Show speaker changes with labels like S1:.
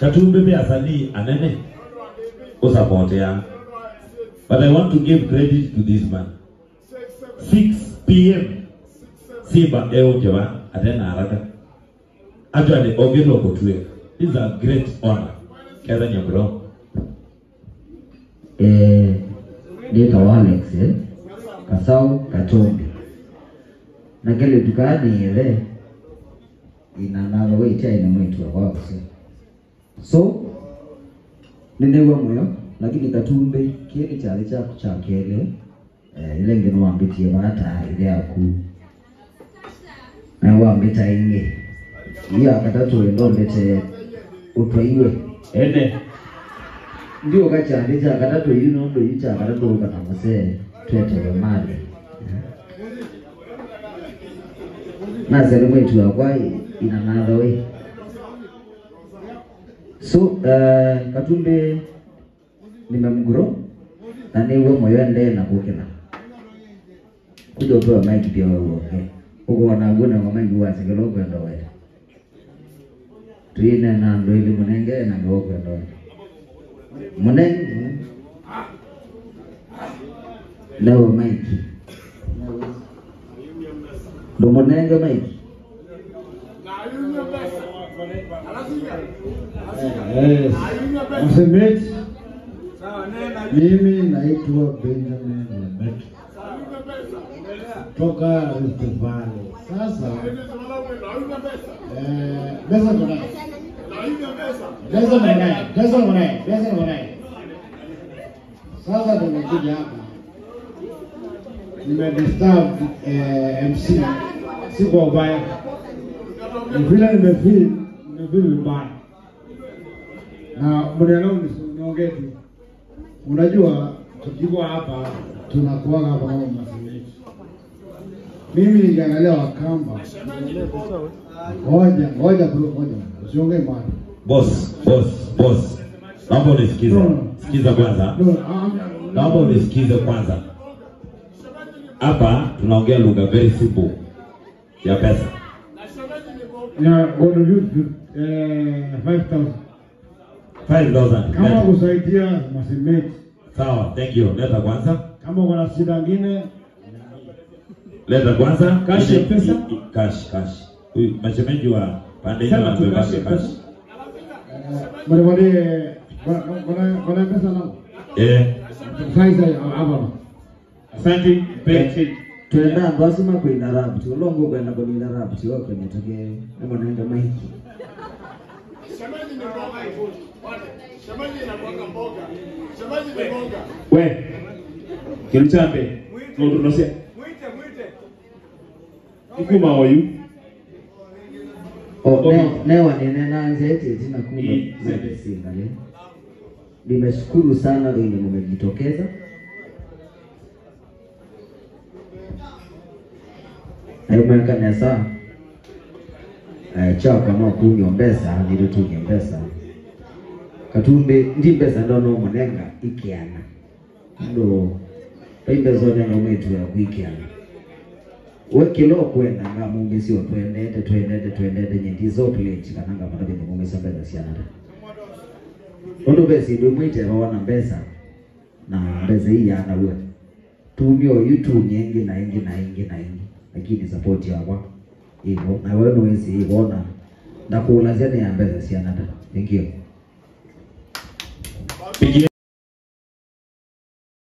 S1: Katumbe be asali anene usapotea. But I want to give credit to this man. 6 p.m. Simba Eojewa atena haraka. Actually, Ogelo Kotue. This is a great honor. Kera Nyambro.
S2: Dito Alex, Kasau Katumbi. Nagele tukani ile inanalo wecha ina mwitu wa wako. So ninewa moyo lakini Katumbi kile chale cha kele ile ngeno wambitie bata ile yaku na wambita inge iya akatatu ndo mbete utwaiwe ndio kachale cha akatatu yuno ndo yicha akatatu kana mase twete mali na zele mwitu wa kwa inanalo we. So Katumbi nimemguro na niwe moyo ende na kukena kuja upewa mic pia wewe okay uko wanaguna kwa mic wa sigelo kwenda wewe tuine na ndo ile munenge na ngo kwenda wewe munenge leo mic ndo munenge mic
S3: Msemeji, mimi naitwa Benjamin Lemet toka Rift Valley. Sasa pesa mwanai. Sasa tumekuja hapa, nimedisturb MC, si kwa ubaya, vile nimefeel vibaya. Na mwenendo niongee tu. Unajua tukikuwa hapa tunakuwa hapa kama masemeti. Mimi ningeangalia Wakamba. Ngoja bro. Usiongee bwana.
S1: Boss. Naomba unisikize. Sikiza kwanza. Naomba unisikize kwanza. Hapa tunaongea lugha very simple ya pesa.
S3: Na godo 5,000. Kama kusaidia masemeti.
S1: Sawa, thank you. Leta kwanza.
S3: Kama kuna shida nyingine
S1: leta kwanza.
S4: Cash ya pesa?
S1: Cash. Huyu masemeji wa pande hiyo anabeba cash.
S3: Mwale kuna pesa na saizi hapa.
S4: Asante pete.
S2: Tuenda basima kwa Arab. Tulongo kwenda kwa Arab. Tuwa kwenye toke na naenda maiki.
S5: Shamaji ni mboga hivyo. Shamaji inakuwa mboga. Shamaji ni mboga.
S4: We. Kiruchambe. Tunose.
S5: Mwite.
S4: Ikuma oyu.
S2: Leo nina nzete zina kumba zote singale. Nimeshukuru sana wenye mmejitokeza. Aimeka nesa. Chaka no kunywa mbesa nilitunye mbesa. Katumbi ndi mbesa ndono munenga ikiana. Ndo pembe zote na mwetu ya kuikiana. Wekilo kwenda nga mungi sio twendete nyendi zote ile chikananga patabe ni mungi sambeza siana. Ondo besi ndo mwite wana mbesa na mbesa hii ana wewe. Tumio YouTube nyingi na ingi lakini support yako hivyo na wewe unaweza iona na kuulazia ni mbesa siana. Thank you.